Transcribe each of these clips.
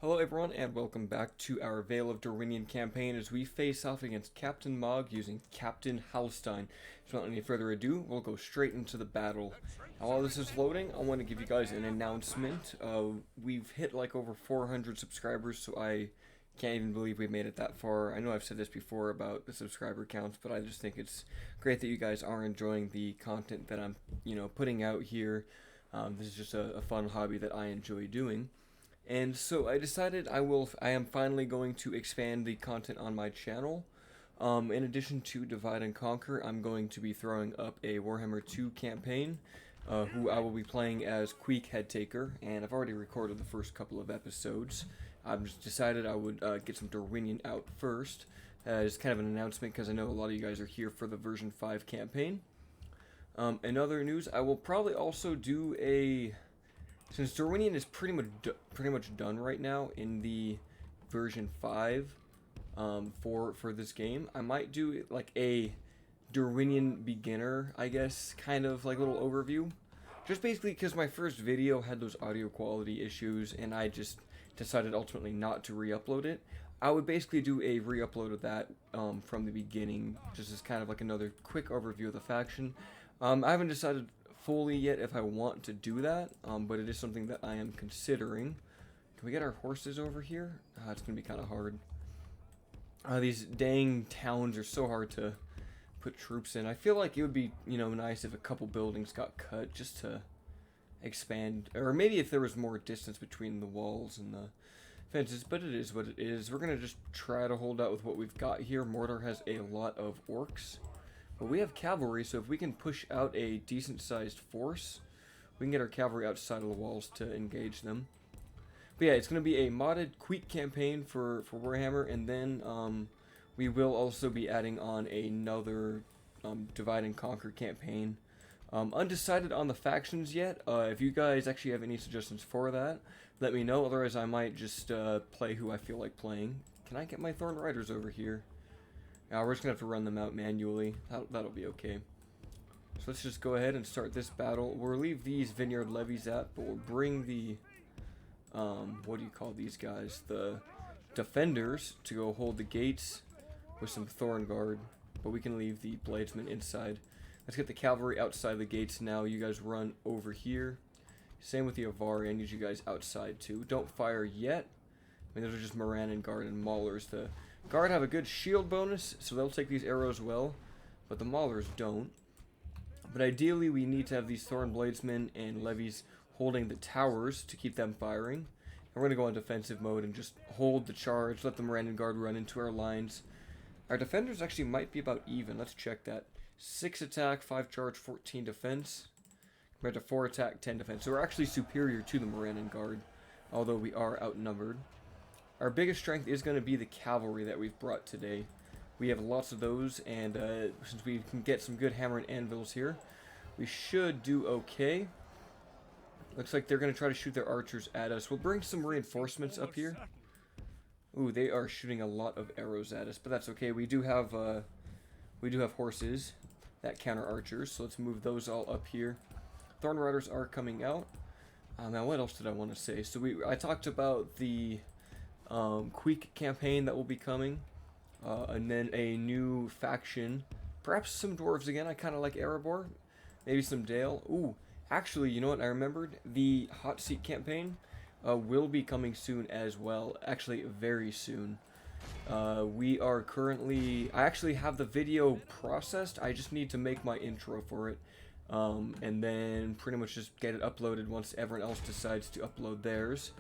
Hello everyone and welcome back to our Vale of Dorwinion campaign as we face off against Captain Mog using Captain Halstein. So without any further ado, we'll go straight into the battle. Now, while this is loading, I want to give you guys an announcement. We've hit like over 400 subscribers, so I can't even believe we made it that far. I know I've said this before about the subscriber counts, but I just think it's great that you guys are enjoying the content that I'm, putting out here. This is just a fun hobby that I enjoy doing. And so I decided I am finally going to expand the content on my channel. In addition to Divide and Conquer, I'm going to be throwing up a Warhammer 2 campaign, who I will be playing as Queek Headtaker, and I've already recorded the first couple of episodes. I've just decided I would get some Dorwinion out first, as kind of an announcement, because I know a lot of you guys are here for the version 5 campaign. In other news, I will probably also do a... Since Dorwinion is pretty much done right now in the version 5 for this game, I might do like a Dorwinion beginner, I guess, kind of like little overview. Just basically because my first video had those audio quality issues and I just decided ultimately not to re-upload it. I would basically do a re-upload of that from the beginning, just as kind of like another quick overview of the faction. I haven't decided fully yet if I want to do that, but it is something that I am considering. Can we get our horses over here? It's going to be kind of hard. These dang towns are so hard to put troops in. I feel like it would be, nice if a couple buildings got cut just to expand, or maybe if there was more distance between the walls and the fences, but it is what it is. We're going to just try to hold out with what we've got here. Mordor has a lot of orcs. But we have cavalry, so if we can push out a decent-sized force, we can get our cavalry outside of the walls to engage them. But yeah, it's going to be a modded Queek campaign for Warhammer, and then we will also be adding on another Divide and Conquer campaign. Undecided on the factions yet. If you guys actually have any suggestions for that, let me know. Otherwise, I might just play who I feel like playing. Can I get my Thorn Riders over here? We're just going to have to run them out manually. That'll be okay. So let's just go ahead and start this battle. We'll leave these vineyard levies at, but we'll bring the, what do you call these guys? The defenders to go hold the gates with some Thorn Guard, but we can leave the bladesmen inside. Let's get the cavalry outside the gates now. You guys run over here. Same with the Avari. I need you guys outside too. Don't fire yet. I mean, those are just Moran and Guard and Maulers. The Guard have a good shield bonus, so they'll take these arrows well, but the Maulers don't. But ideally, we need to have these Thorn Bladesmen and Levies holding the towers to keep them firing. And we're going to go on defensive mode and just hold the charge, let the Moran Guard run into our lines. Our defenders actually might be about even. Let's check that. 6 attack, 5 charge, 14 defense, compared to 4 attack, 10 defense. So we're actually superior to the Moran Guard, although we are outnumbered. Our biggest strength is going to be the cavalry that we've brought today. We have lots of those, and since we can get some good hammer and anvils here, we should do okay. Looks like they're going to try to shoot their archers at us. We'll bring some reinforcements up here. Ooh, they are shooting a lot of arrows at us, but that's okay. We do have horses that counter archers, so let's move those all up here. Thorn Riders are coming out. Now, what else did I want to say? So I talked about the Queek campaign that will be coming, and then a new faction, perhaps some dwarves again. I kind of like Erebor, maybe some Dale. Ooh, actually, you know what I remembered? The Hot Seat campaign will be coming soon as well, actually very soon. We are currently, I actually have the video processed. I just need to make my intro for it, and then pretty much just get it uploaded once everyone else decides to upload theirs.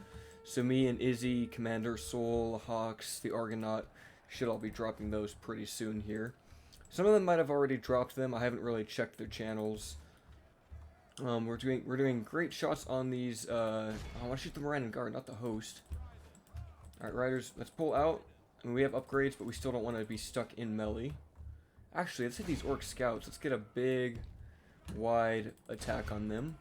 So me and Izzy, Commander Soul, Hawks, the Argonaut should all be dropping those pretty soon here. Some of them might have already dropped them. I haven't really checked their channels. We're doing great shots on these. I want to shoot the Moran Guard, not the host. All right, riders, let's pull out. I mean, we have upgrades, but we still don't want to be stuck in melee. Actually, let's hit these Orc Scouts. Let's get a big, wide attack on them.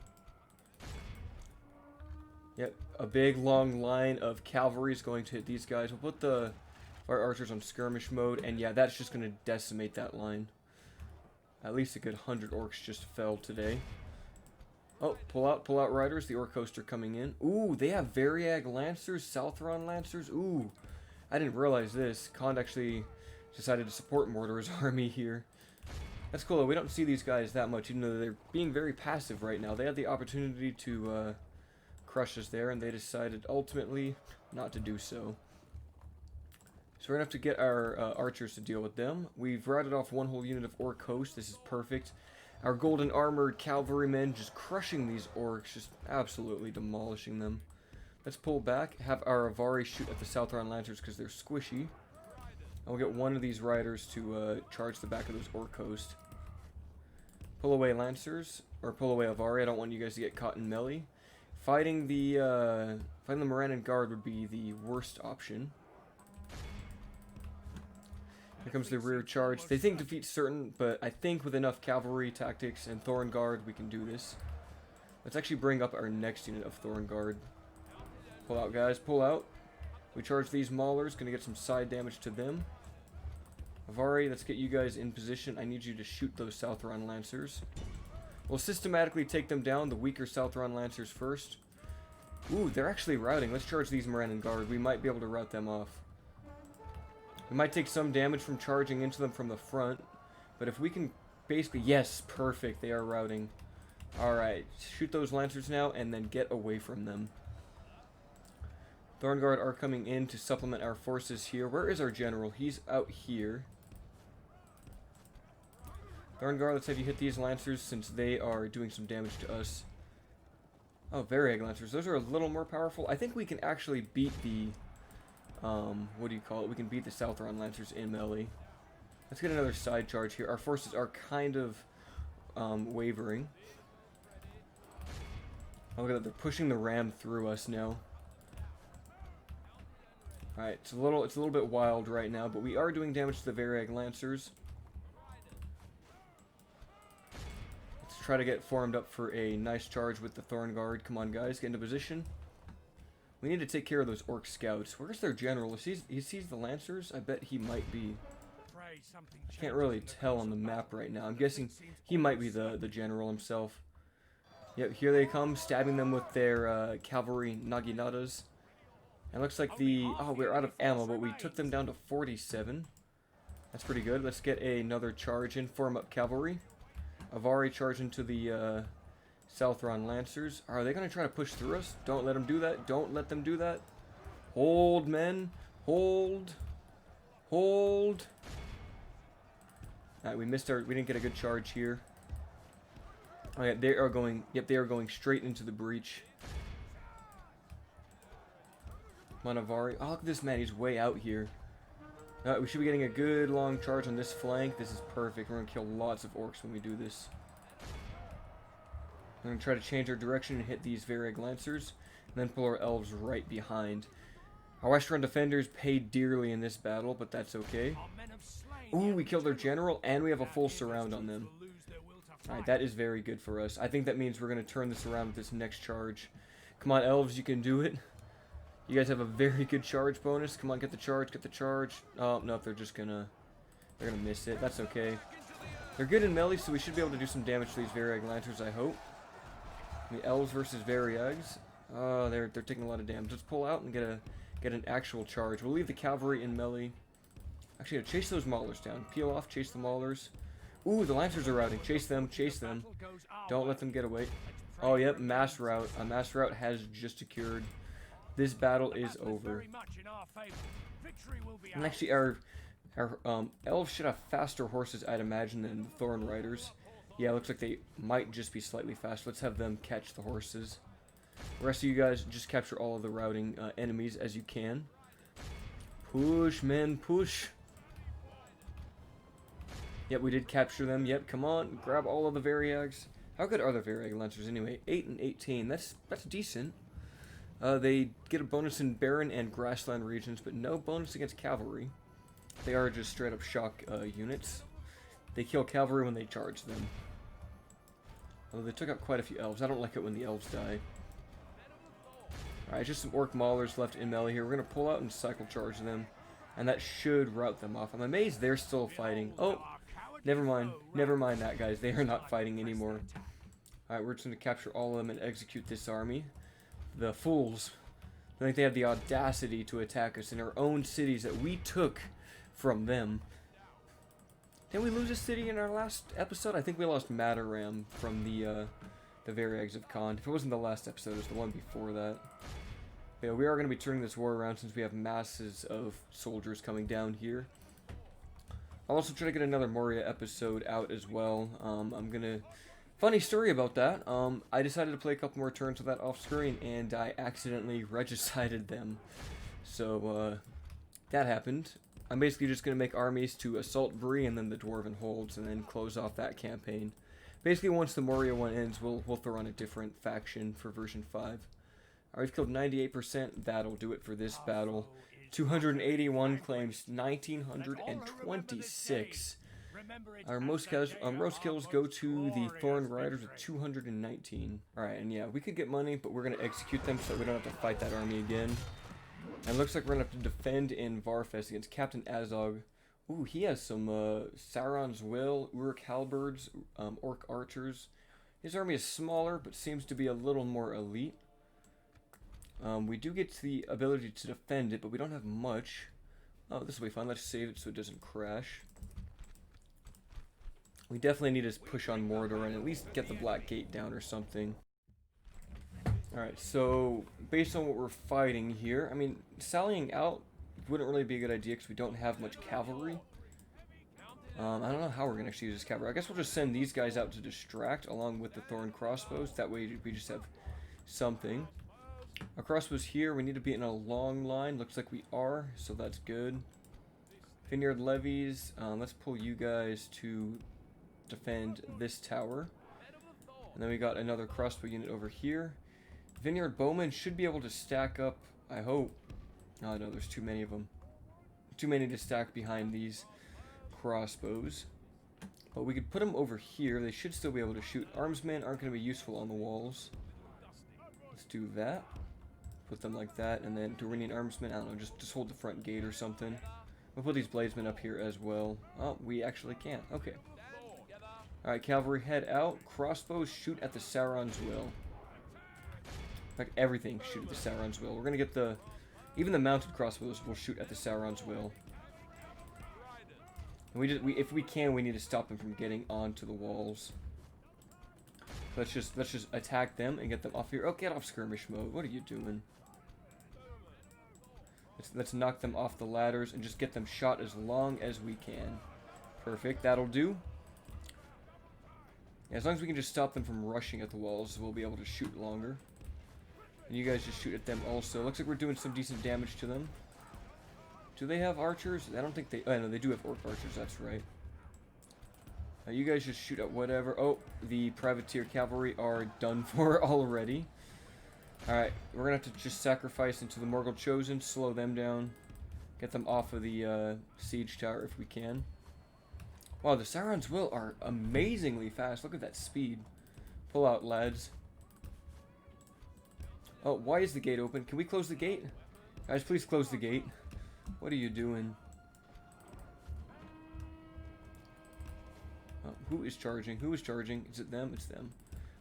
Yep, a big long line of cavalry is going to hit these guys. We'll put the Our archers on skirmish mode, and yeah, that's just going to decimate that line. At least a good 100 orcs just fell today. Oh, pull out riders. The orc hosts are coming in. Ooh, they have Variag Lancers, Southron Lancers. Ooh, I didn't realize this. Khand actually decided to support Mordor's army here. That's cool, though. We don't see these guys that much, even though they're being very passive right now. They had the opportunity to crush us there, and they decided ultimately not to do so. So we're going to have to get our archers to deal with them. We've routed off one whole unit of orc host. This is perfect. Our golden armored cavalrymen just crushing these orcs, just absolutely demolishing them. Let's pull back, have our Avari shoot at the Southron Lancers because they're squishy. And we'll get one of these riders to charge the back of those orc host. Pull away Lancers, or pull away Avari. I don't want you guys to get caught in melee. Fighting the Morannon Guard would be the worst option. Here comes the rear charge. They think defeat's certain, but I think with enough cavalry tactics and Thorn Guard, we can do this. Let's actually bring up our next unit of Thorn Guard. Pull out, guys. Pull out. We charge these maulers. Gonna get some side damage to them. Avari, let's get you guys in position. I need you to shoot those Southron Lancers. We'll systematically take them down, the weaker Southron Lancers first. Ooh, they're actually routing. Let's charge these Morannon Guard. We might be able to rout them off. We might take some damage from charging into them from the front, but if we can basically... Yes, perfect. They are routing. Alright, shoot those Lancers now, and then get away from them. Thorn Guard are coming in to supplement our forces here. Where is our general? He's out here. Thorn Guard, let's have you hit these Lancers since they are doing some damage to us. Oh, Variag Lancers. Those are a little more powerful. I think we can actually beat the... what do you call it? We can beat the Southron Lancers in melee. Let's get another side charge here. Our forces are kind of wavering. Oh, look at that. They're pushing the ram through us now. Alright, it's a little bit wild right now, but we are doing damage to the Variag Lancers. Let's try to get formed up for a nice charge with the Thorn Guard. Come on, guys. Get into position. We need to take care of those orc scouts. Where's their general? If he sees the Lancers, I bet he might be. I can't really tell on the map right now. I'm guessing he might be the general himself. Yep, here they come, stabbing them with their cavalry naginatas. It looks like oh, we're out of ammo, but we took them down to 47. That's pretty good. Let's get another charge in. Form up cavalry. Avari charge into the Southron Lancers. Are they going to try to push through us? Don't let them do that. Don't let them do that. Hold, men. Hold. Hold. Alright, we didn't get a good charge here. Alright, they are going, yep, they are going straight into the breach. Avari. Oh, look at this man. He's way out here. We should be getting a good long charge on this flank. This is perfect. We're going to kill lots of orcs when we do this. We're going to try to change our direction and hit these Variag Lancers, and then pull our elves right behind. Our Western defenders paid dearly in this battle, but that's okay. Ooh, we killed their general, and we have a full surround on them. Alright, that is very good for us. I think that means we're going to turn this around with this next charge. Come on, elves, you can do it. You guys have a very good charge bonus. Come on, get the charge, get the charge. Oh, no, they're gonna miss it. That's okay. They're good in melee, so we should be able to do some damage to these Variag Lancers, I hope. The elves versus Variags. Oh, they're taking a lot of damage. Let's pull out and get an actual charge. We'll leave the cavalry in melee. Actually, chase those maulers down. Peel off, chase the maulers. Ooh, the Lancers are routing. Chase them, chase them. Don't let them get away. Oh, yep, mass rout. A mass rout has just occurred. This battle is over. And actually, our elves should have faster horses, I'd imagine, than the Thorn Riders. Yeah, it looks like they might just be slightly faster. Let's have them catch the horses. The rest of you guys just capture all of the routing enemies as you can. Push, men, push. Yep, we did capture them. Yep, come on, grab all of the Variags. How good are the Variag Lancers anyway? 8 and 18. That's decent. They get a bonus in barren and grassland regions, but no bonus against cavalry. They are just straight up shock units. They kill cavalry when they charge them. Although they took out quite a few elves. I don't like it when the elves die. Alright, just some orc maulers left in melee here. We're going to pull out and cycle charge them. and that should rout them off. I'm amazed they're still fighting. Oh, never mind. Never mind that, guys. They are not fighting anymore. Alright, we're just going to capture all of them and execute this army. The fools. I think they have the audacity to attack us in our own cities that we took from them. Didn't we lose a city in our last episode? I think we lost Mataram from the very eggs of Khan. If it wasn't the last episode, it was the one before that. Yeah, we are going to be turning this war around since we have masses of soldiers coming down here. I'll also try to get another Moria episode out as well. I'm going to... Funny story about that. I decided to play a couple more turns with that off screen, and I accidentally regicided them. So, that happened. I'm basically just going to make armies to assault Bree and then the Dwarven holds, and then close off that campaign. Basically, once the Moria one ends, we'll throw on a different faction for version 5. Alright, we've killed 98%. That'll do it for this battle. 281 claims, 1926. Our most kills go to the Thorn Riders with 219. Alright, and yeah, we could get money, but we're going to execute them so that we don't have to fight that army again. And it looks like we're going to have to defend in Varfest against Captain Azog. Ooh, he has some Sauron's Will, Uruk Halberds, Orc Archers. His army is smaller, but seems to be a little more elite. We do get the ability to defend it, but we don't have much. Oh, this will be fun. Let's save it so it doesn't crash. We definitely need to push on Mordor and at least get the Black Gate down or something. Alright, so based on what we're fighting here, I mean, sallying out wouldn't really be a good idea because we don't have much cavalry. I don't know how we're going to actually use this cavalry. I guess we'll just send these guys out to distract along with the Thorn crossbows. That way we just have something. Our crossbows here, we need to be in a long line. Looks like we are, so that's good. Vineyard levies, let's pull you guys to defend this tower. And then we got another crossbow unit over here. Vineyard bowmen should be able to stack up, I hope. Oh no, there's too many of them. Too many to stack behind these crossbows. But we could put them over here. They should still be able to shoot. Armsmen aren't going to be useful on the walls. Let's do that. Put them like that. And then Dorwinion armsmen, I don't know, just hold the front gate or something. We'll put these bladesmen up here as well. Oh, we actually can't. Okay. Alright, cavalry, head out. Crossbows, shoot at the Sauron's Will. In fact, everything shoot at the Sauron's Will. We're going to get the... Even the mounted crossbows will shoot at the Sauron's Will. And if we can, we need to stop them from getting onto the walls. Let's just attack them and get them off here. Oh, get off skirmish mode. What are you doing? Let's knock them off the ladders and just get them shot as long as we can. Perfect. That'll do. Yeah, as long as we can just stop them from rushing at the walls, we'll be able to shoot longer. And you guys just shoot at them also. Looks like we're doing some decent damage to them. Do they have archers? I don't think they... Oh, no, they do have orc archers, that's right. You guys just shoot at whatever. Oh, the privateer cavalry are done for already. Alright, we're going to have to just sacrifice into the Morgul Chosen, slow them down, get them off of the siege tower if we can. Wow, the Sauron's Will are amazingly fast. Look at that speed. Pull out, lads. Oh, why is the gate open? Can we close the gate? Guys, please close the gate. What are you doing? Oh, who is charging? Who is charging? Is it them? It's them.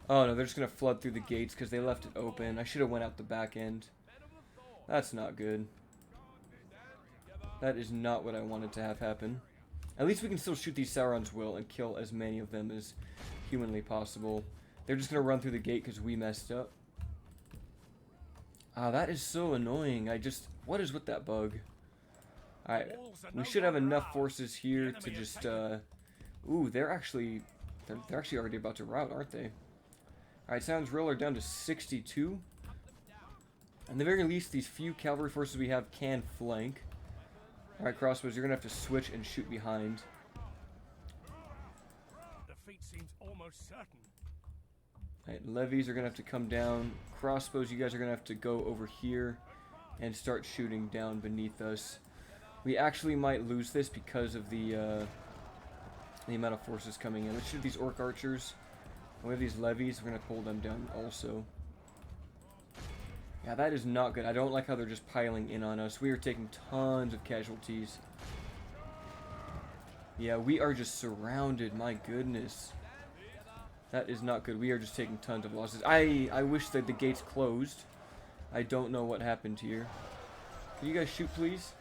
Oh no, they're just going to flood through the gates because they left it open. I should have went out the back end. That's not good. That is not what I wanted to have happen. At least we can still shoot these Sauron's Will and kill as many of them as humanly possible. They're just going to run through the gate because we messed up. Ah, that is so annoying. What is with that bug? Alright, we should have enough forces here to just, Ooh, they're actually already about to rout, aren't they? Alright, Sauron's Will are down to 62. At the very least, these few cavalry forces we have can flank. Alright, crossbows, you're going to have to switch and shoot behind. Defeat seems almost certain. Alright, levies are going to have to come down. Crossbows, you guys are going to have to go over here and start shooting down beneath us. We actually might lose this because of the amount of forces coming in. Let's shoot these orc archers. We have these levies, we're going to pull them down also. Yeah, that is not good. I don't like how they're just piling in on us. We are taking tons of casualties. Yeah, we are just surrounded. My goodness. That is not good. We are just taking tons of losses. I wish that the gates closed. I don't know what happened here. Can you guys shoot, please?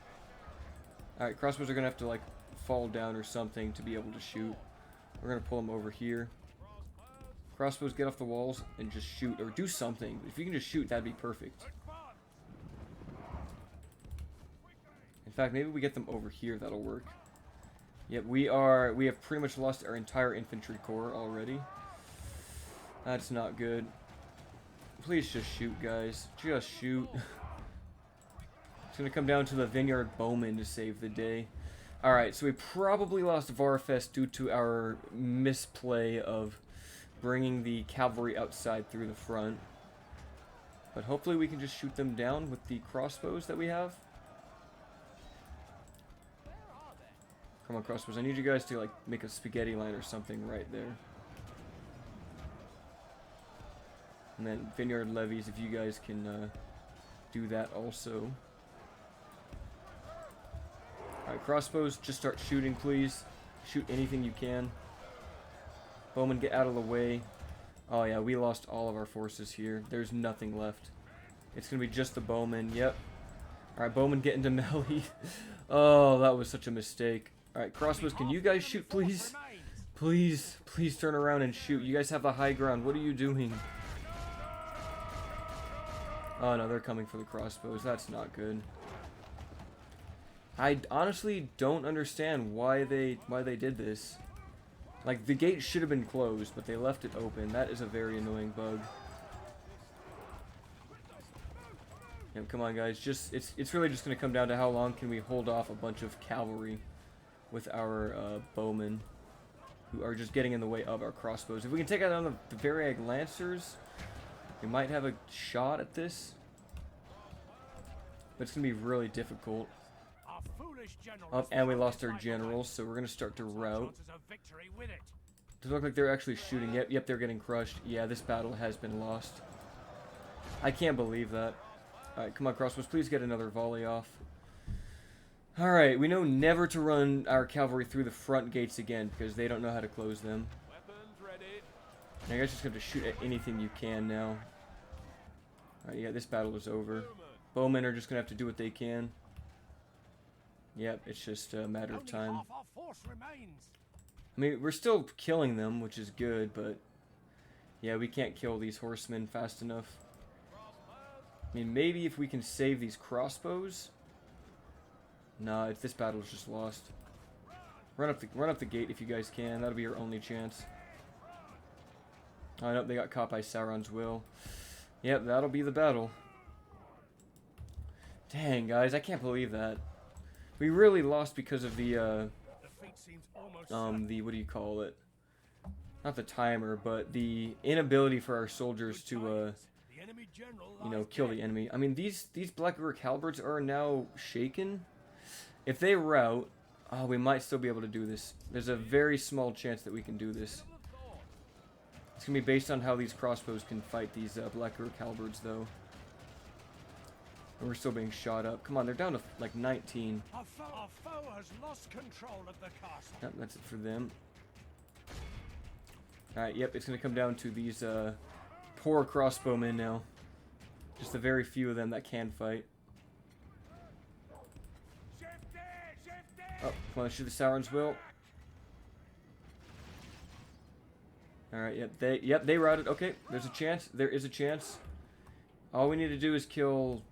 Alright, crossbows are going to have to, like, fall down or something to be able to shoot. We're going to pull them over here. Crossbows, get off the walls and just shoot, or do something. If you can just shoot, that'd be perfect. In fact, maybe we get them over here, that'll work. Yep, we have pretty much lost our entire infantry corps already. That's not good. Please just shoot, guys. Just shoot. It's gonna come down to the vineyard bowmen to save the day. Alright, so we probably lost Varfest due to our misplay of bringing the cavalry outside through the front. But hopefully we can just shoot them down with the crossbows that we have. Come on, crossbows. I need you guys to, like, make a spaghetti line or something right there. And then vineyard levies, if you guys can do that also. Alright, crossbows, just start shooting, please. Shoot anything you can. Bowmen, get out of the way. Oh yeah, we lost all of our forces here. There's nothing left. It's going to be just the bowmen. Yep. Alright, bowmen, get into melee. Oh, that was such a mistake. Alright, crossbows, can you guys shoot, please? Please, please turn around and shoot. You guys have the high ground. What are you doing? Oh no, they're coming for the crossbows. That's not good. I honestly don't understand why they did this. Like, the gate should have been closed, but they left it open. That is a very annoying bug. Yep, come on, guys. It's really just going to come down to how long can we hold off a bunch of cavalry with our bowmen, who are just getting in the way of our crossbows. If we can take out the Variag Lancers, we might have a shot at this. But it's going to be really difficult. And we lost our generals, so we're going to start to rout. Does it look like they're actually shooting? Yep, they're getting crushed. Yeah, this battle has been lost. I can't believe that. Alright, come on, crossbows. Please get another volley off. Alright, we know never to run our cavalry through the front gates again, because they don't know how to close them. Now you guys just have to shoot at anything you can now. Alright, yeah, this battle is over. Bowmen are just going to have to do what they can. Yep, it's just a matter of time. I mean, we're still killing them, which is good, but yeah, we can't kill these horsemen fast enough. I mean, maybe if we can save these crossbows. Nah, this battle is just lost. Run up the gate if you guys can. That'll be your only chance. Oh, nope, they got caught by Sauron's will. Yep, that'll be the battle. Dang, guys, I can't believe that. We really lost because of the what do you call it? Not the timer, but the inability for our soldiers to, you know, kill the enemy. I mean, these Black Ogre Halberds are now shaken. If they rout, oh, we might still be able to do this. There's a very small chance that we can do this. It's going to be based on how these crossbows can fight these Black Ogre Halberds, though. And we're still being shot up. Come on, they're down to like 19. Our foe has lost control of the castle. Yep, that's it for them. Alright, yep, it's going to come down to these poor crossbowmen now. Just the very few of them that can fight. Oh, come on, shoot the Sauron's will. Alright, yep, they routed. Okay, there's a chance. There is a chance. All we need to do is kill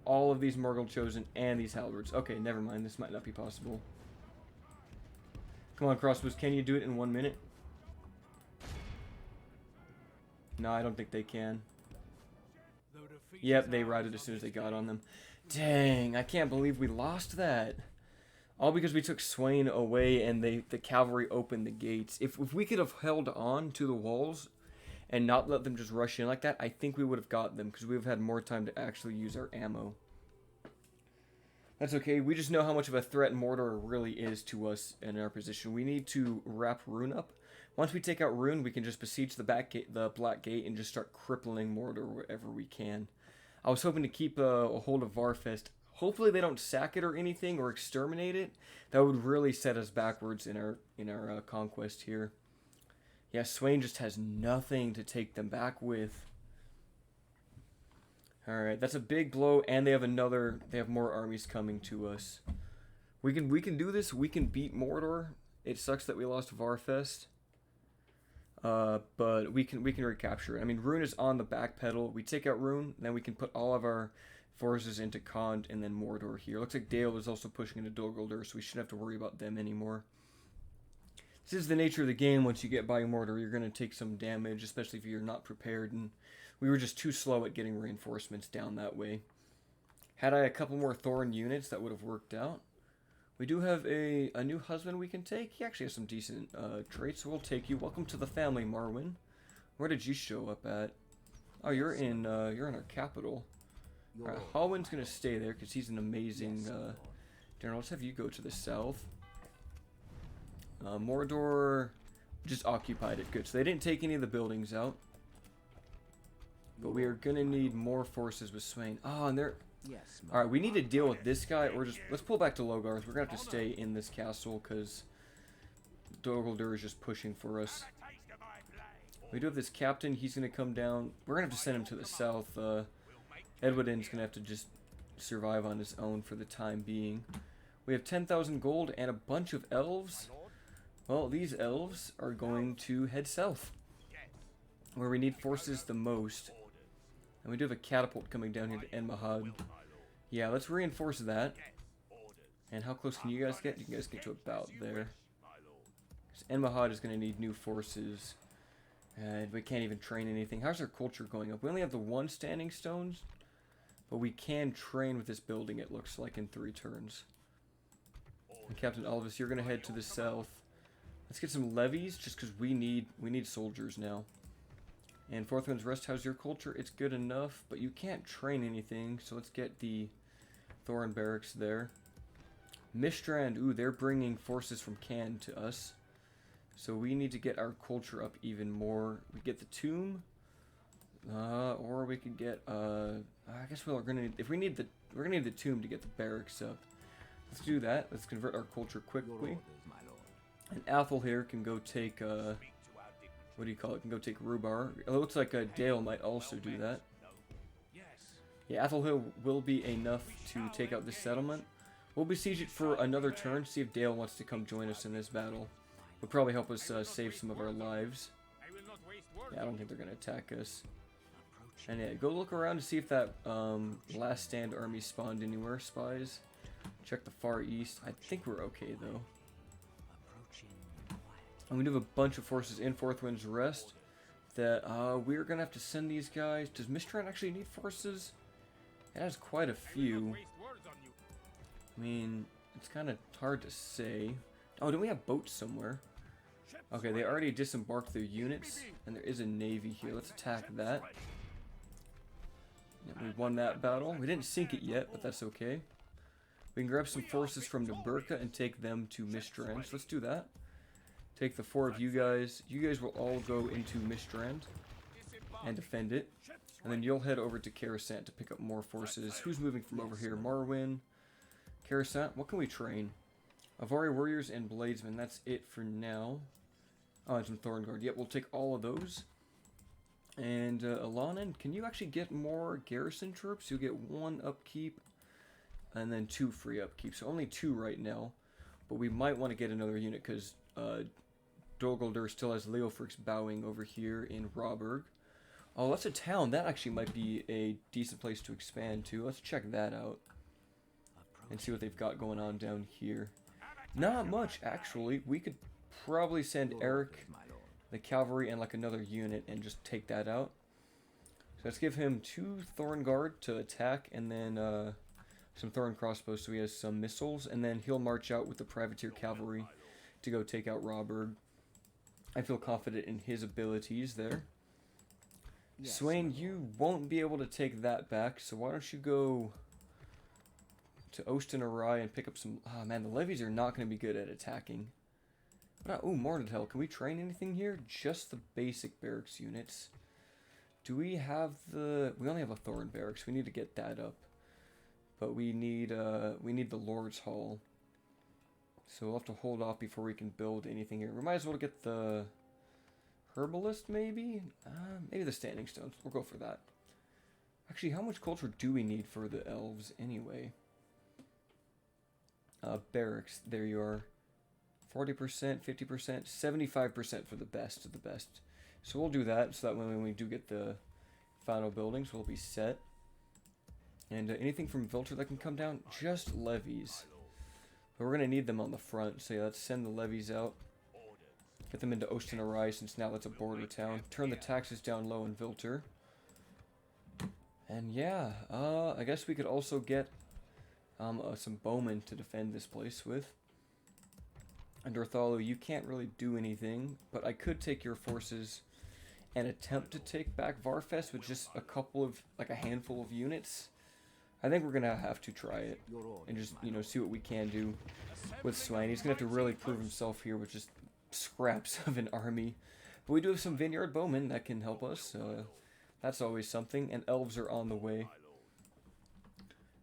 all of these Morgul Chosen and these halberds. Okay, never mind. This might not be possible. Come on, crossbows. Can you do it in 1 minute? No, I don't think they can. Yep, they routed as soon as they got on them. Dang, I can't believe we lost that. All because we took Swain away and the cavalry opened the gates. If we could have held on to the walls and not let them just rush in like that, I think we would have got them, because we would have had more time to actually use our ammo. That's okay. We just know how much of a threat Mordor really is to us in our position. We need to wrap Rhûn up. Once we take out Rhûn, we can just besiege the Black Gate and just start crippling Mordor wherever we can. I was hoping to keep a hold of Varfest. Hopefully they don't sack it or anything or exterminate it. That would really set us backwards in our conquest here. Yeah, Swain just has nothing to take them back with. Alright, that's a big blow, and they have more armies coming to us. We can do this, we can beat Mordor. It sucks that we lost Varfest. But we can recapture it. I mean, Rhûn is on the back pedal. We take out Rhûn, then we can put all of our forces into Khand and then Mordor here. Looks like Dale is also pushing into Dol Guldur, so we shouldn't have to worry about them anymore. This is the nature of the game. Once you get by Mordor, you're going to take some damage, especially if you're not prepared, and we were just too slow at getting reinforcements down that way. Had I a couple more Thorin units, that would have worked out. We do have a new husband we can take. He actually has some decent traits, so we'll take you. Welcome to the family, Marwyn. Where did you show up at? Oh, you're in our capital. Alright, Halwyn's gonna stay there because he's an amazing general. Let's have you go to the south. Mordor just occupied it. Good. So they didn't take any of the buildings out. But we are gonna need more forces with Swain. Oh, and they're... Alright, we need to deal with this guy, or just... Let's pull back to Logarth. We're gonna have to stay in this castle, because Dor Guldur is just pushing for us. We do have this captain. He's gonna come down. We're gonna have to send him to the south. Edwin's gonna have to just survive on his own for the time being. We have 10,000 gold and a bunch of elves. Well, these elves are going to head south, where we need forces the most. And we do have a catapult coming down here to Enmahad. Yeah, let's reinforce that. And how close can you guys get? You can guys get to about there. Enmahad is going to need new forces. And we can't even train anything. How's our culture going up? We only have the 1 standing stones. But we can train with this building, it looks like, in 3 turns. And Captain Alvis, you're going to head to the south. Let's get some levies, just because we need soldiers now. And Fourthman's Rest, how's your culture? It's good enough, but you can't train anything, so let's get the Thorin barracks there. Mistrand, ooh, they're bringing forces from Cannes to us. So we need to get our culture up even more. We get the tomb, or we could get, I guess we're gonna need, we're gonna need the tomb to get the barracks up. Let's do that. Let's convert our culture quickly. And Athel here can go take, what do you call it? Can go take Rhubar. It looks like Dale might also do that. Yeah, Athelhill will be enough to take out this settlement. We'll besiege it for another turn, see if Dale wants to come join us in this battle. Would probably help us save some of our lives. Yeah, I don't think they're going to attack us. And yeah, go look around to see if that last stand army spawned anywhere. Spies. Check the far east. I think we're okay, though. And we do have a bunch of forces in Fourthwind's Rest that we're going to have to send these guys. Does Mistran actually need forces? It has quite a few. I mean, it's kind of hard to say. Oh, don't we have boats somewhere? Okay, they already disembarked their units, and there is a navy here. Let's attack that. Yeah, we won that battle. We didn't sink it yet, but that's okay. We can grab some forces from Naburka and take them to Mistran. So let's do that. Take the 4 of you guys. You guys will all go into Mistrand and defend it. And then you'll head over to Coruscant to pick up more forces. Who's moving from over here? Marwyn. Coruscant. What can we train? Avari warriors and bladesmen. That's it for now. Oh, and some Thorngard. Yep, we'll take all of those. And Alanan, can you actually get more garrison troops? You'll get 1 upkeep and then 2 free upkeep. So only 2 right now. But we might want to get another unit because Dor Guldur still has Leofrix bowing over here in Rawburg. Oh, that's a town. That actually might be a decent place to expand to. Let's check that out and see what they've got going on down here. Not much, actually. We could probably send Eric, the cavalry, and like another unit and just take that out. So let's give him 2 Thorn Guard to attack and then some Thorn crossbows so he has some missiles. And then he'll march out with the privateer cavalry to go take out Rawburg. I feel confident in his abilities there. Yes, Swain, you won't be able to take that back, so why don't you go to Osten Arai and pick up some... Oh man, the levies are not going to be good at attacking. But, ooh, Mordor, can we train anything here? Just the basic barracks units. Do we have the... We only have a Thorn Barracks. We need to get that up. But we need the Lord's Hall. So we'll have to hold off before we can build anything here. We might as well get the Herbalist, maybe? Maybe the Standing Stones. We'll go for that. Actually, how much culture do we need for the elves anyway? Barracks. There you are. 40%, 50%, 75% for the best of the best. So we'll do that, so that when we do get the final buildings, we'll be set. And anything from Vilter that can come down, just levies. But we're going to need them on the front, so yeah, let's send the levies out. Get them into Osten-Arai, since now that's a border town. Turn the taxes down low in Vilter. And yeah, I guess we could also get some bowmen to defend this place with. And Dorthalu, you can't really do anything, but I could take your forces and attempt to take back Varfest with just a couple of, like a handful of units. I think we're going to have to try it and just, you know, see what we can do with Swain. He's going to have to really prove himself here with just scraps of an army. But we do have some Vineyard Bowmen that can help us. That's always something. And elves are on the way.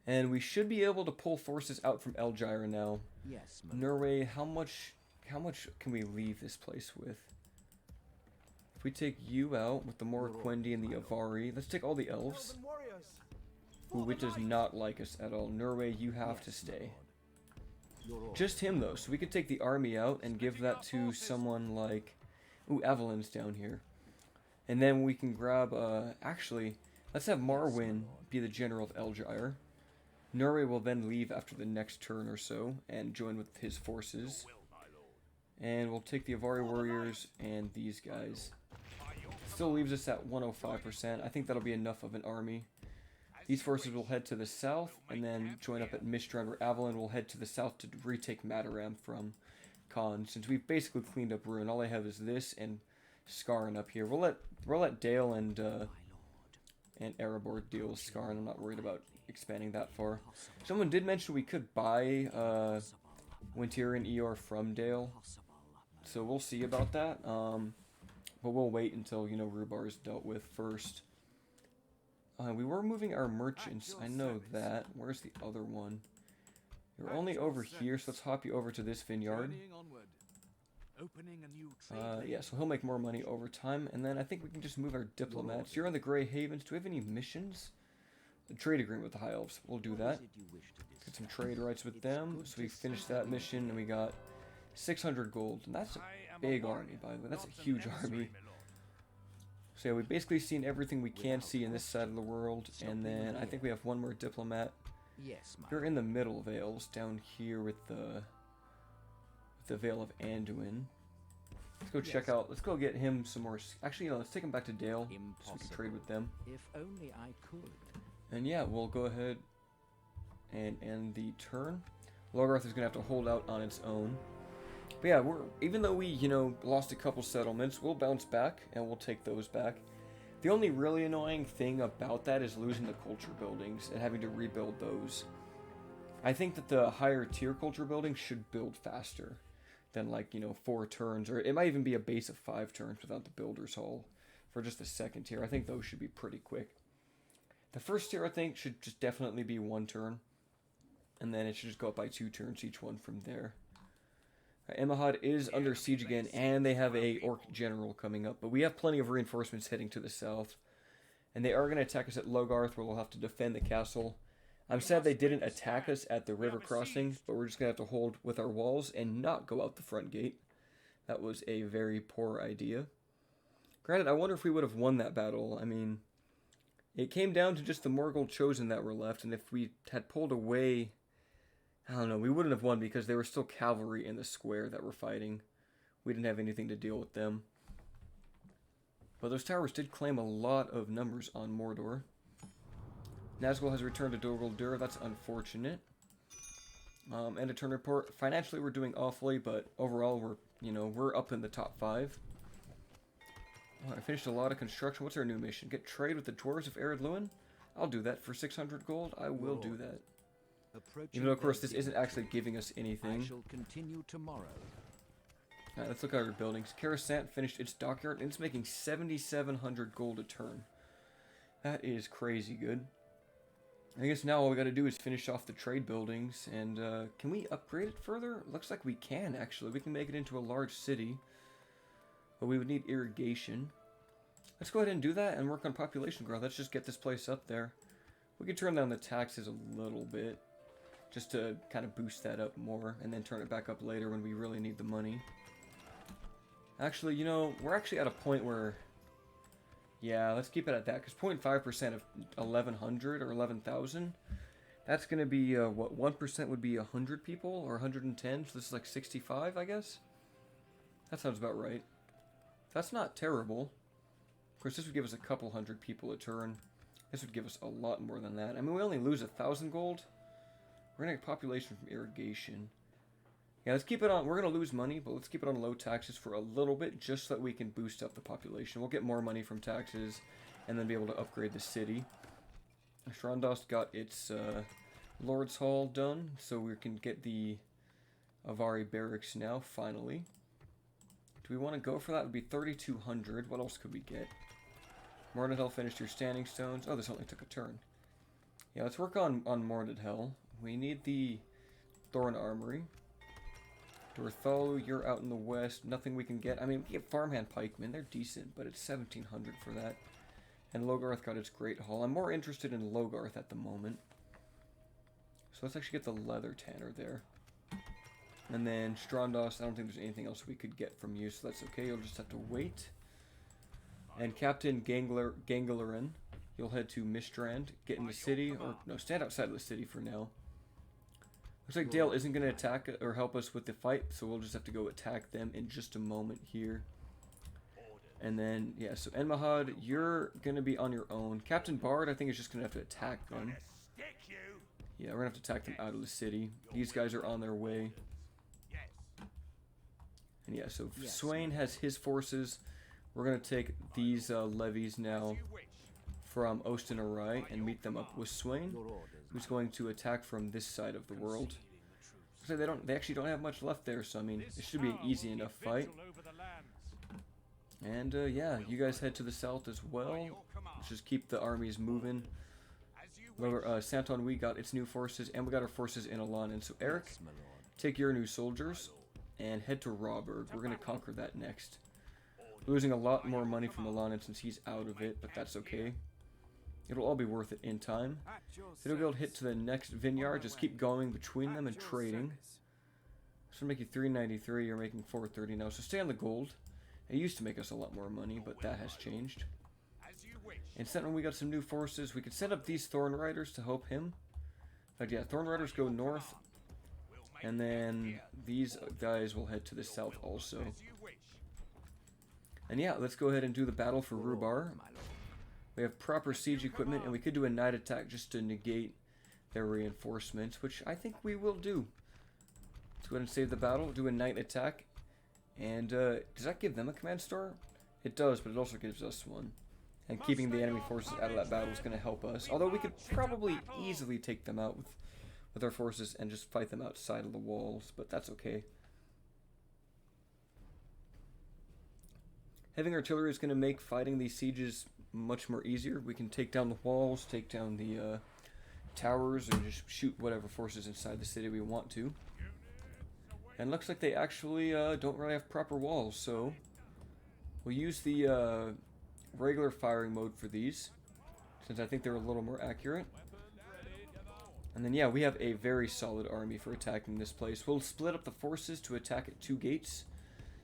And we should be able to pull forces out from Elgyra now. Yes, Norway, how much can we leave this place with? If we take you out with the Morquendi and the Avari, let's take all the elves. Ooh, it does not like us at all. Norway, you have to stay. Just him though, so we could take the army out and give that to someone like... Ooh, Avalyn's down here. And then we can grab, actually, let's have Marwyn be the general of Elgyre. Norway will then leave after the next turn or so and join with his forces. And we'll take the Avari warriors and these guys. Still leaves us at 105%. I think that'll be enough of an army. These forces will head to the south and then join up at Mistran, where Avalyn will head to the south to retake Mataram from Khan. Since we've basically cleaned up Rhûn, all I have is this and Scarn up here. We'll let Dale and Erebor deal with Scarn. I'm not worried about expanding that far. Someone did mention we could buy Winter and Eor from Dale, so we'll see about that. But we'll wait until, you know, Rhubarb is dealt with first. We were moving our merchants, I know that. Where's the other one? You're only over here, so let's hop you over to this vineyard. Yeah, so he'll make more money over time, and then I think we can just move our diplomats. You're on the Grey Havens. Do we have any missions? The trade agreement with the High Elves. We'll do that. Get some trade rights with them. So we finished that mission, and we got 600 gold. And that's a big army, by the way. That's a huge army. So yeah, we've basically seen everything we can see in this side of the world, and then I think we have one more diplomat. You're in the middle vales, down here with the Vale of Anduin. Let's go check out. Let's go get him some more. Actually, let's take him back to Dale so we can trade with them. If only I could. And yeah, we'll go ahead and end the turn. Logarth is gonna have to hold out on its own. But yeah, even though we, you know, lost a couple settlements, we'll bounce back and we'll take those back. The only really annoying thing about that is losing the culture buildings and having to rebuild those. I think that the higher tier culture buildings should build faster than, like, you know, 4 turns, or it might even be a base of 5 turns without the Builder's Hall for just the second tier. I think those should be pretty quick. The first tier, I think, should just definitely be 1 turn, and then it should just go up by 2 turns each one from there. Emahad is under siege again, and they have a Orc General coming up, but we have plenty of reinforcements heading to the south, and they are going to attack us at Logarth, where we'll have to defend the castle. I'm sad they didn't attack us at the river crossing, but we're just going to have to hold with our walls and not go out the front gate. That was a very poor idea. Granted, I wonder if we would have won that battle. I mean, it came down to just the Morgul Chosen that were left, and if we had pulled away, I don't know, we wouldn't have won because there were still cavalry in the square that were fighting. We didn't have anything to deal with them. But those towers did claim a lot of numbers on Mordor. Nazgul has returned to Dor Guldur. That's unfortunate. End of turn report. Financially, we're doing awfully, but overall, we're up in the top 5. I finished a lot of construction. What's our new mission? Get trade with the dwarves of Ered Luin? I'll do that for 600 gold. I will do that. Even though, of course, this isn't actually giving us anything. I shall continue tomorrow. Alright, let's look at our buildings. Karasant finished its dockyard, and it's making 7,700 gold a turn. That is crazy good. I guess now all we gotta do is finish off the trade buildings, and can we upgrade it further? Looks like we can, actually. We can make it into a large city, but we would need irrigation. Let's go ahead and do that and work on population growth. Let's just get this place up there. We can turn down the taxes a little bit, just to kind of boost that up more, and then turn it back up later when we really need the money. Actually, you know, we're actually at a point where... Yeah, let's keep it at that, because 0.5% of 1,100 or 11,000, that's going to be, what, 1% would be 100 people, or 110, so this is like 65, I guess? That sounds about right. That's not terrible. Of course, this would give us a couple hundred people a turn. This would give us a lot more than that. I mean, we only lose 1,000 gold. We're going to get population from irrigation. Yeah, let's keep it on. We're going to lose money, but let's keep it on low taxes for a little bit, just so that we can boost up the population. We'll get more money from taxes, and then be able to upgrade the city. Shrondos got its Lord's Hall done, so we can get the Avari barracks now, finally. Do we want to go for that? It would be 3,200. What else could we get? Mordor finished your standing stones. Oh, this only took a turn. Yeah, let's work on Mordor. We need the Thorin Armory. Dorthalu, you're out in the west. Nothing we can get. I mean, we can get farmhand pikemen. They're decent, but it's 1,700 for that. And Logarth got its Great Hall. I'm more interested in Logarth at the moment. So let's actually get the leather tanner there. And then Strondos, I don't think there's anything else we could get from you, so that's okay. You'll just have to wait. And Captain Ganglerin, you'll head to Mistrand, get in the city, or no, stand outside of the city for now. Looks like Dale isn't going to attack or help us with the fight, so we'll just have to go attack them in just a moment here. And then, yeah, so Enmahad, you're going to be on your own. Captain Bard, I think, is just going to have to attack them. Yeah, we're going to have to attack them out of the city. These guys are on their way. And yeah, so Swain has his forces. We're going to take these levies now from Osten-Arai and meet them up with Swain, who's going to attack from this side of the world. So they actually don't have much left there, so I mean, it should be an easy enough fight. And yeah, you guys head to the south as well. Let's just keep the armies moving. Santon, we got its new forces, and we got our forces in Alanin. So Eric, take your new soldiers and head to Rawburg. We're going to conquer that next. Losing a lot more money from Alanin since he's out of it, but that's okay. It'll all be worth it in time. So you'll be able to hit to the next vineyard. Just keep going between them and trading. So make you 393. You're making 430 now. So stay on the gold. It used to make us a lot more money, but that has changed. And Sentinel, we got some new forces. We could set up these Thorn Riders to help him. But yeah, Thorn Riders go north. And then these guys will head to the south also. And yeah, let's go ahead and do the battle for Rhubar. We have proper siege equipment, and we could do a night attack just to negate their reinforcements, which I think we will do. Let's go ahead and save the battle, do a night attack. And does that give them a command store? It does, but it also gives us one. And keeping the enemy forces out of that battle is going to help us. Although we could probably easily take them out with our forces and just fight them outside of the walls, but that's okay. Having artillery is going to make fighting these sieges much more easier. We can take down the walls, take down the towers, or just shoot whatever forces inside the city we want to. And looks like they actually don't really have proper walls, so we'll use the regular firing mode for these, since I think they're a little more accurate. And then yeah, we have a very solid army for attacking this place. We'll split up the forces to attack at 2 gates.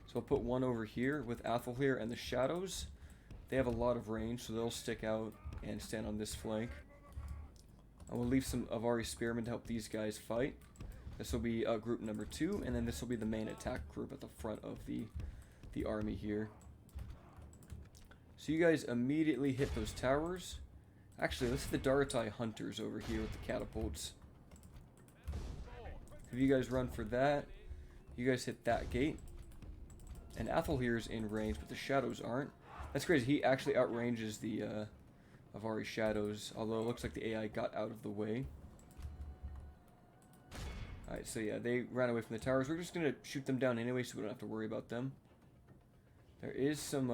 So we'll put one over here with Athelhir and the Shadows. They have a lot of range, so they'll stick out and stand on this flank. And we'll leave some Avari Spearmen to help these guys fight. This will be group number 2, and then this will be the main attack group at the front of the army here. So you guys immediately hit those towers. Actually, let's hit the Daratai Hunters over here with the catapults. If you guys run for that, you guys hit that gate. And Athelhir's in range, but the Shadows aren't. That's crazy. He actually outranges the Avari Shadows, although it looks like the AI got out of the way. Alright, so yeah, they ran away from the towers. We're just going to shoot them down anyway, so we don't have to worry about them. There is some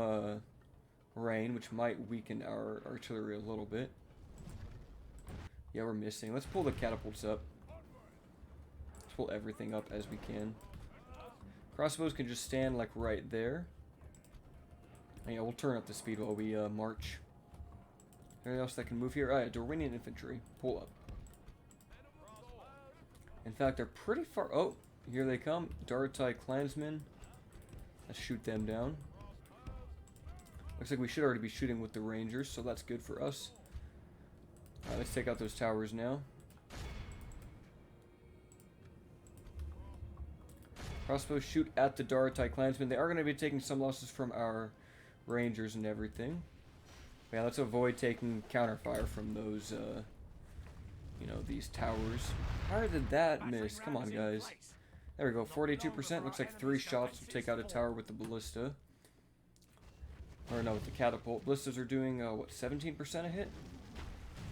rain, which might weaken our artillery a little bit. Yeah, we're missing. Let's pull the catapults up. Let's pull everything up as we can. Crossbows can just stand like right there. And yeah, we'll turn up the speed while we march. Anything else that can move here? Oh yeah, Dorwinion infantry. Pull up. In fact, they're pretty far. Oh, here they come. Dartai clansmen. Let's shoot them down. Looks like we should already be shooting with the rangers, so that's good for us. Alright, let's take out those towers now. Crossbows shoot at the Dartai clansmen. They are going to be taking some losses from our rangers and everything. But yeah, let's avoid taking counterfire from those, you know, these towers. How did that miss? Come on, guys. There we go, 42%. Looks like 3 shots will take out a tower with the ballista. Or no, with the catapult. Ballistas are doing, what, 17% a hit?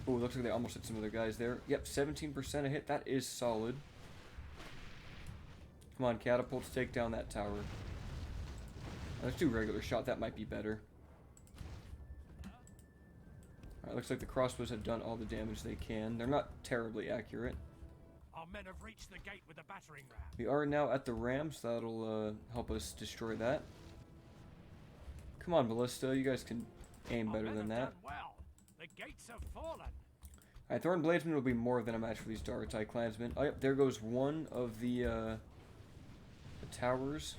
Ooh, looks like they almost hit some other guys there. Yep, 17% a hit. That is solid. Come on, catapults, take down that tower. Let's do regular shot. That might be better. Alright, looks like the crossbows have done all the damage they can. They're not terribly accurate. Our men have reached the gate with the battering ram. We are now at the rams. That'll help us destroy that. Come on, ballista. You guys can aim better than that. Well, the gates have fallen. Alright, Thorn Bladesmen will be more than a match for these Dartai clansmen. Oh, yep, there goes one of the towers.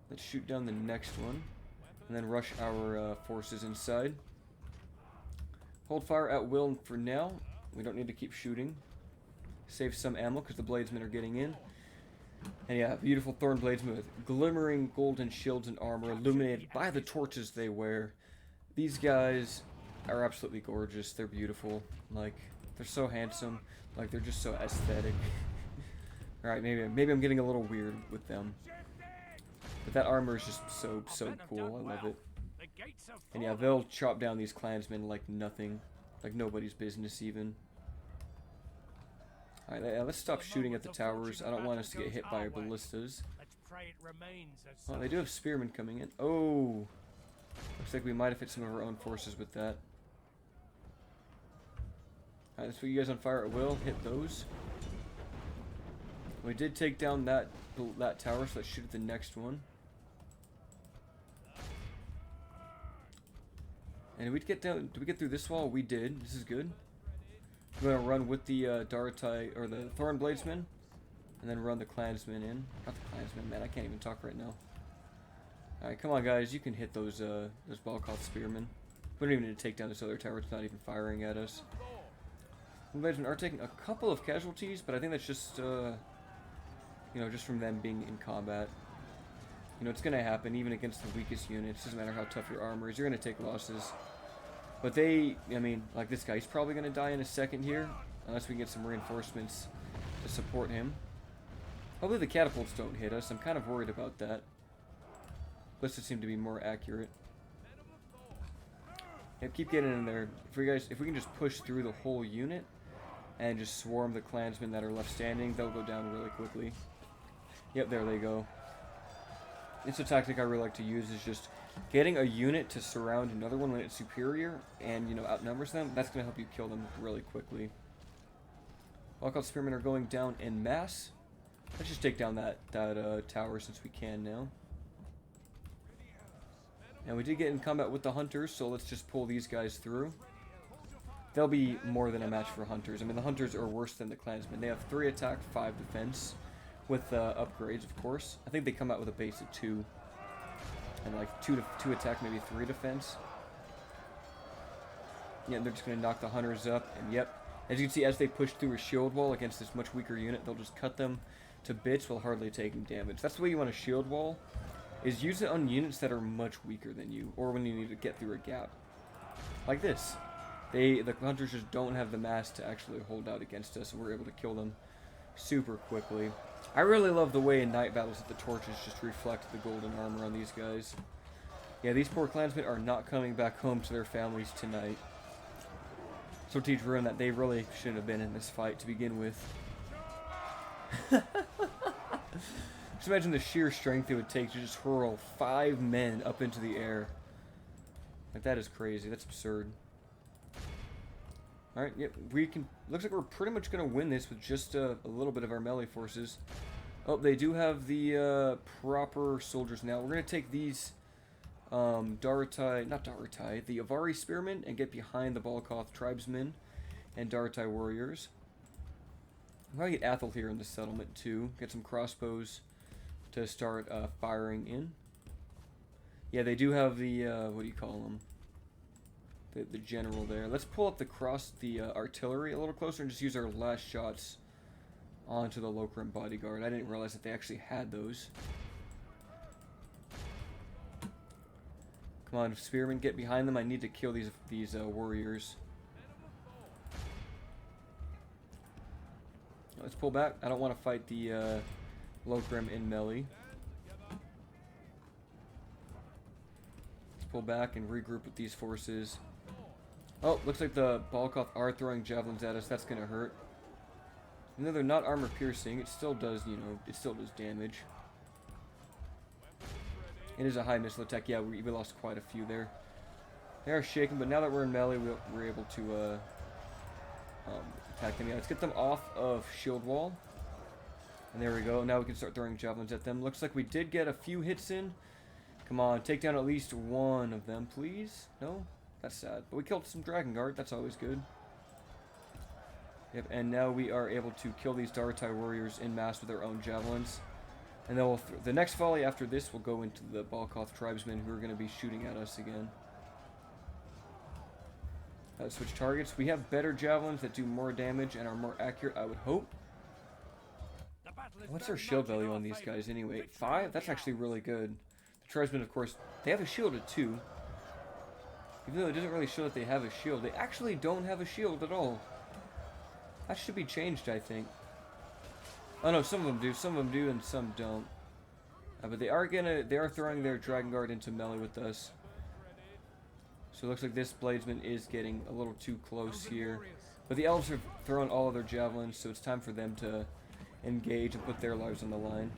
Let's shoot down the next one. And then rush our forces inside. Hold fire at will for now. We don't need to keep shooting. Save some ammo because the Bladesmen are getting in. And yeah, beautiful Thorn Bladesmen with glimmering golden shields and armor illuminated by the torches they wear. These guys are absolutely gorgeous. They're beautiful. Like, they're so handsome. Like, they're just so aesthetic. Alright, maybe I'm getting a little weird with them. But that armor is just so cool. I love it. And yeah, they'll chop down these clansmen like nothing. Like nobody's business even. Alright, let's stop shooting at the towers. I don't want us to get hit by our ballistas. Oh, they do have spearmen coming in. Oh! Looks like we might have hit some of our own forces with that. Alright, let's put you guys on fire at will. Hit those. We did take down that tower, so let's shoot at the next one. And did we get through this wall? We did. This is good. We're gonna run with the Dartai or the Thorn Bladesmen, and then run the clansmen in. Not the clansmen, man. I can't even talk right now. All right, come on, guys. You can hit those Balkoth spearmen. We don't even need to take down this other tower. It's not even firing at us. The Bladesmen are taking a couple of casualties, but I think that's just you know, just from them being in combat. You know, it's gonna happen even against the weakest units. Doesn't matter how tough your armor is. You're gonna take losses. But I mean, like this guy, he's probably going to die in a second here, unless we get some reinforcements to support him. Hopefully the catapults don't hit us. I'm kind of worried about that. Ballistas seem to be more accurate. Yep, keep getting in there. If we can just push through the whole unit and just swarm the clansmen that are left standing, they'll go down really quickly. Yep, there they go. It's a tactic I really like to use, is just getting a unit to surround another one when it's superior and, you know, outnumbers them. That's going to help you kill them really quickly. Balkoth spearmen are going down en masse. Let's just take down that tower since we can now. And we did get in combat with the hunters, so let's just pull these guys through. They'll be more than a match for hunters. I mean, the hunters are worse than the clansmen. They have 3 attack, 5 defense, with upgrades, of course. I think they come out with a base of 2. And like 2 attack, maybe 3 defense. Yeah, they're just going to knock the hunters up. And yep, as you can see, as they push through a shield wall against this much weaker unit, they'll just cut them to bits while hardly taking damage. That's the way you want a shield wall, is use it on units that are much weaker than you, or when you need to get through a gap. Like this. The hunters just don't have the mass to actually hold out against us, and we're able to kill them super quickly. I really love the way in night battles that the torches just reflect the golden armor on these guys. Yeah, these poor clansmen are not coming back home to their families tonight. So teach Rhûn that they really shouldn't have been in this fight to begin with. Just imagine the sheer strength it would take to just hurl 5 men up into the air. Like, that is crazy. That's absurd. Alright, yep, we can... Looks like we're pretty much going to win this with just a little bit of our melee forces. Oh, they do have the proper soldiers now. We're going to take these the Avari spearmen and get behind the Balkoth tribesmen and Dartai warriors. I'm going to get Athel here in the settlement too. Get some crossbows to start firing in. Yeah, they do have the, what do you call them? The general there. Let's pull up the artillery a little closer and just use our last shots onto the Lokram bodyguard. I didn't realize that they actually had those. Come on, spearmen, get behind them. I need to kill these warriors. Let's pull back. I don't want to fight the Lokram in melee. Let's pull back and regroup with these forces. Oh, looks like the Balkoth are throwing javelins at us. That's gonna hurt. Even though they're not armor piercing, it still does, you know, it still does damage. It is a high missile attack. Yeah, we lost quite a few there. They are shaken, but now that we're in melee, we're able to attack them. Yeah, let's get them off of shield wall. And there we go. Now we can start throwing javelins at them. Looks like we did get a few hits in. Come on, take down at least one of them, please. No? That's sad. But we killed some Dragon Guard. That's always good. Yep, and now we are able to kill these Dartai warriors en masse with our own javelins. And then the next volley after this will go into the Balkoth tribesmen who are going to be shooting at us again. Switch targets. We have better javelins that do more damage and are more accurate, I would hope. What's our shield value on these guys anyway? 5? That's actually really good. The tribesmen, of course, they have a shield at 2. Even though it doesn't really show that they have a shield. They actually don't have a shield at all. That should be changed, I think. Oh no, some of them do. Some of them do and some don't. But they are throwing their Dragon Guard into melee with us. So it looks like this Bladesman is getting a little too close here. But the elves have thrown all of their javelins, so it's time for them to engage and put their lives on the line.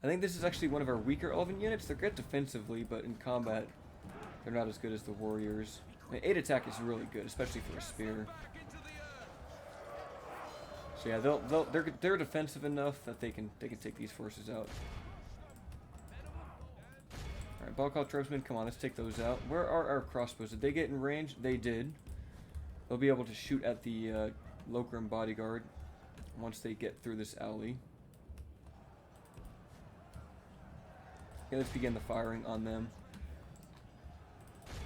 I think this is actually one of our weaker elven units. They're good defensively, but in combat, they're not as good as the warriors. I mean, 8 attack is really good, especially for a spear. So yeah, they're defensive enough that they can take these forces out. Alright, Balkoth tribesmen, come on, let's take those out. Where are our crossbows? Did they get in range? They did. They'll be able to shoot at the Lokram bodyguard once they get through this alley. Okay, let's begin the firing on them.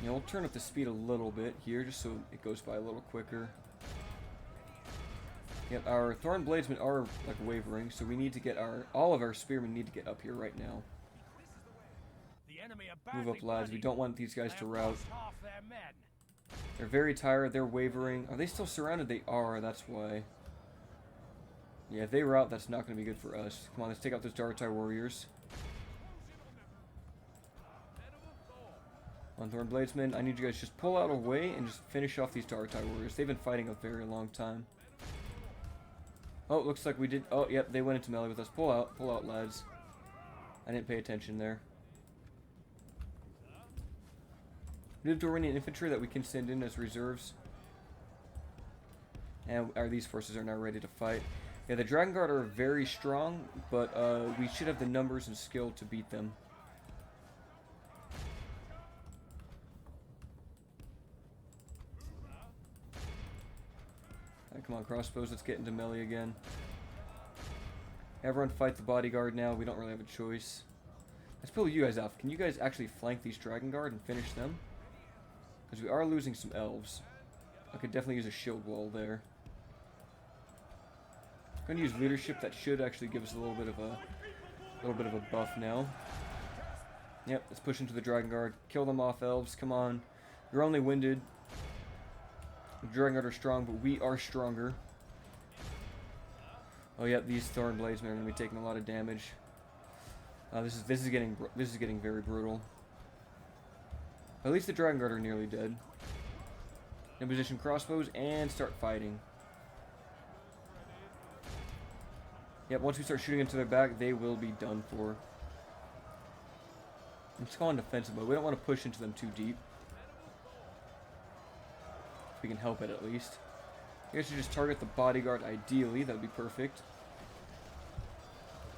You know, we'll turn up the speed a little bit here, just so it goes by a little quicker. Yep, our Thorn Bladesmen are like wavering, so we need to get all of our spearmen need to get up here right now. Move up, lads. We don't want these guys to rout. They're very tired. They're wavering. Are they still surrounded? They are. That's why. Yeah, if they rout, that's not going to be good for us. Come on, let's take out those Dartai warriors. On Thorn Bladesmen, I need you guys to just pull out away and just finish off these Dartai warriors. They've been fighting a very long time. Oh, looks like we did. Oh, yep, they went into melee with us. Pull out, lads. I didn't pay attention there. We have Dorwinion infantry that we can send in as reserves. And these forces are now ready to fight. Yeah, the Dragon Guard are very strong, but we should have the numbers and skill to beat them. Alright, come on, crossbows, let's get into melee again. Everyone fight the bodyguard now, we don't really have a choice. Let's pull you guys off. Can you guys actually flank these Dragon Guard and finish them? Because we are losing some elves. I could definitely use a shield wall there. I'm going to use leadership. That should actually give us a little bit of a buff now. Yep, let's push into the Dragon Guard. Kill them off, elves. Come on. You're only winded. The Dragon Guard are strong, but we are stronger. Oh yeah, these Thorn Bladesmen are going to be taking a lot of damage. This is getting very brutal. At least the Dragon Guard are nearly dead. In position crossbows and start fighting. Yep, once we start shooting into their back, they will be done for. Let's go on defensive mode. We don't want to push into them too deep. If we can help it at least. I guess you just target the bodyguard ideally. That would be perfect.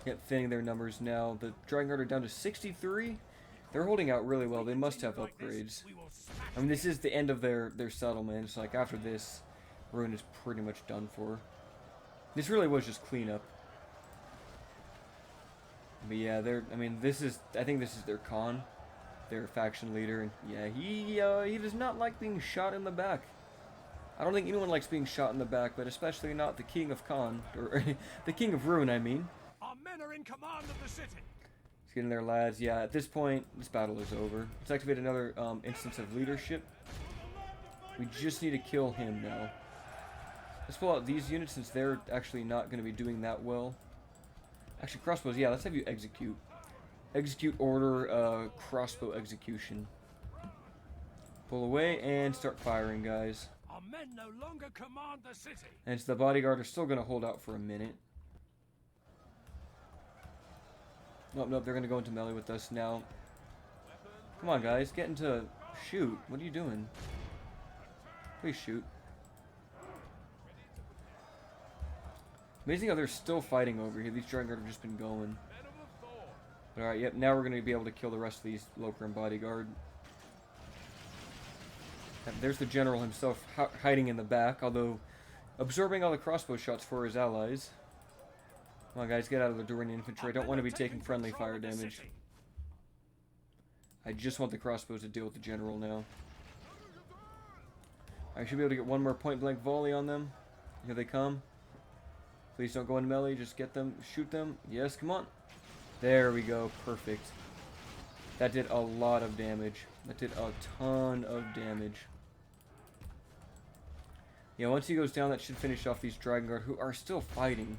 Yep, thinning their numbers now. The Dragon Guard are down to 63. They're holding out really well. They must have upgrades. I mean, this is the end of their settlement. It's like after this, Rhûn is pretty much done for. This really was just cleanup. But yeah, I mean, I think this is their Khan, their faction leader, and yeah, he does not like being shot in the back. I don't think anyone likes being shot in the back, but especially not the King of Khan, or the King of Rhûn, I mean. Our men are in command of the city. Let's get in there, lads. Yeah, at this point, this battle is over. Let's activate another instance of leadership. We just need to kill him now. Let's pull out these units since they're actually not going to be doing that well. Actually, crossbows, yeah, let's have you execute. Execute order, crossbow execution. Pull away and start firing, guys. Our men no longer command the city. And so the bodyguard are still going to hold out for a minute. Nope, nope, they're going to go into melee with us now. Come on, guys, get into... Shoot, what are you doing? Please shoot. Amazing how they're still fighting over here. These Dragon Guard have just been going. Alright, yep, now we're going to be able to kill the rest of these Lokram bodyguard. And there's the general himself hiding in the back, although absorbing all the crossbow shots for his allies. Come on, guys, get out of the Dorwinion infantry. I don't want to be taking friendly fire damage. I just want the crossbows to deal with the general now. I should be able to get one more point-blank volley on them. Here they come. Please don't go into melee. Just get them. Shoot them. Yes, come on. There we go. Perfect. That did a lot of damage. That did a ton of damage. Yeah, once he goes down, that should finish off these Dragon Guard, who are still fighting.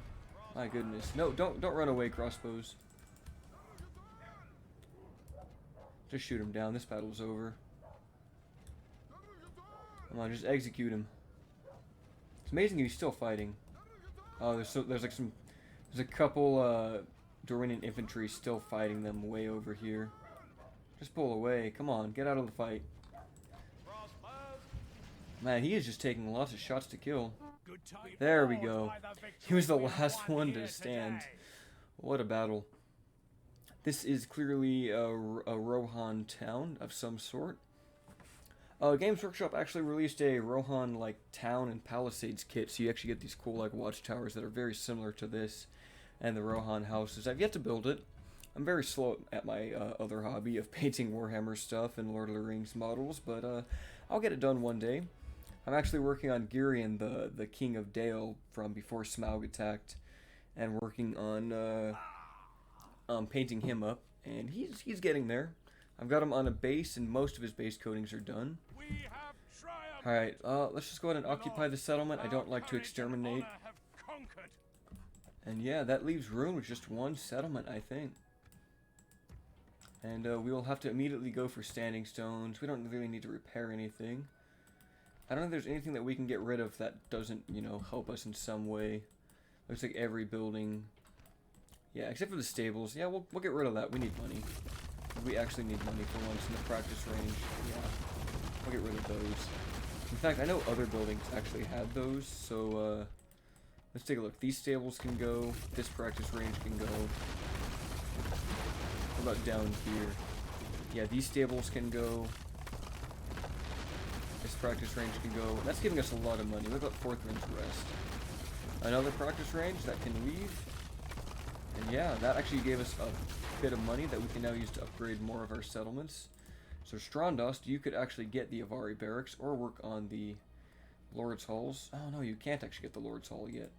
My goodness. No, don't run away, crossbows. Just shoot him down. This battle's over. Come on, just execute him. It's amazing he's still fighting. Oh, there's a couple Dorwinion infantry still fighting them way over here. Just pull away. Come on, get out of the fight. Man, he is just taking lots of shots to kill. There we go. He was the last one to stand. What a battle. This is clearly a Rohan town of some sort. Games Workshop actually released a Rohan like town and palisades kit, so you actually get these cool like watchtowers that are very similar to this and the Rohan houses. I've yet to build it. I'm very slow at my other hobby of painting Warhammer stuff and Lord of the Rings models, but I'll get it done one day. I'm actually working on Girion, the King of Dale from before Smaug attacked, and working on painting him up, and he's getting there. I've got him on a base, and most of his base coatings are done. Alright, let's just go ahead and occupy the settlement. I don't like to exterminate. And yeah, that leaves Rhûn with just one settlement, I think. And we will have to immediately go for standing stones. We don't really need to repair anything. I don't think there's anything that we can get rid of that doesn't, you know, help us in some way. Looks like every building. Yeah, except for the stables. Yeah, we'll get rid of that. We need money. We actually need money for once in the practice range. Yeah, we'll get rid of those. In fact, I know other buildings actually had those, so let's take a look. These stables can go. This practice range can go. What about down here? Yeah, these stables can go. This practice range can go. That's giving us a lot of money. What about fourth range rest? Another practice range that can leave. And yeah, that actually gave us a bit of money that we can now use to upgrade more of our settlements. So Strandost, you could actually get the Avari barracks or work on the Lord's Halls. Oh no, you can't actually get the Lord's Hall yet.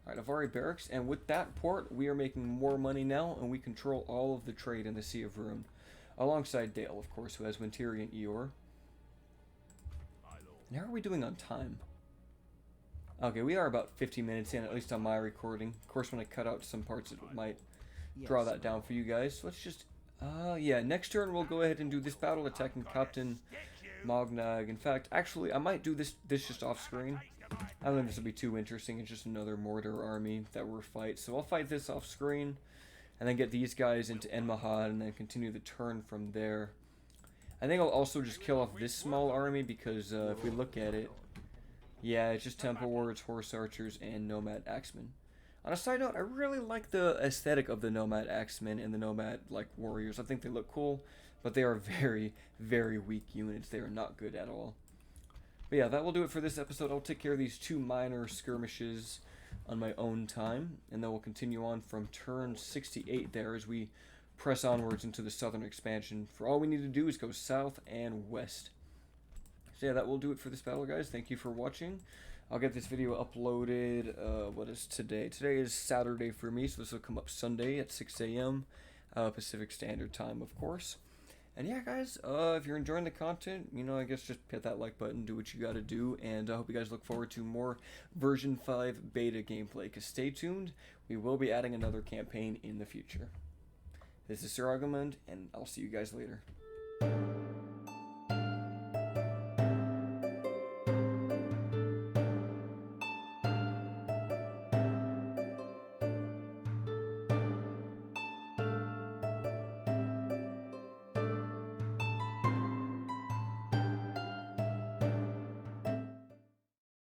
Alright, Avari barracks, and with that port, we are making more money now, and we control all of the trade in the Sea of Rhûn. Alongside Dale, of course, who has Wintiri and Eor. And how are we doing on time? Okay, we are about 50 minutes in, at least on my recording. Of course, when I cut out some parts, it might draw that down for you guys. So let's just... yeah, next turn we'll go ahead and do this battle attacking Captain Mognag. In fact, actually, I might do this just off screen. I don't think this will be too interesting. It's just another Mordor army that we're fight. So I'll fight this off screen, and then get these guys into Enmahad, and then continue the turn from there. I think I'll also just kill off this small army, because if we look at it, yeah, it's just Temple Wards, Horse Archers, and Nomad Axemen. On a side note, I really like the aesthetic of the Nomad Axemen and the Nomad, like, Warriors. I think they look cool, but they are very, very weak units. They are not good at all. But yeah, that will do it for this episode. I'll take care of these 2 minor skirmishes on my own time, and then we'll continue on from turn 68 there as we press onwards into the southern expansion. For all we need to do is go south and west. So yeah, that will do it for this battle, guys. Thank you for watching. I'll get this video uploaded, what is today? Today is Saturday for me, so this will come up Sunday at 6 a.m. Pacific Standard Time, of course. And yeah, guys, if you're enjoying the content, you know, I guess just hit that like button, do what you gotta do, and I hope you guys look forward to more version 5 beta gameplay, because stay tuned, we will be adding another campaign in the future. This is Sir Argumund, and I'll see you guys later.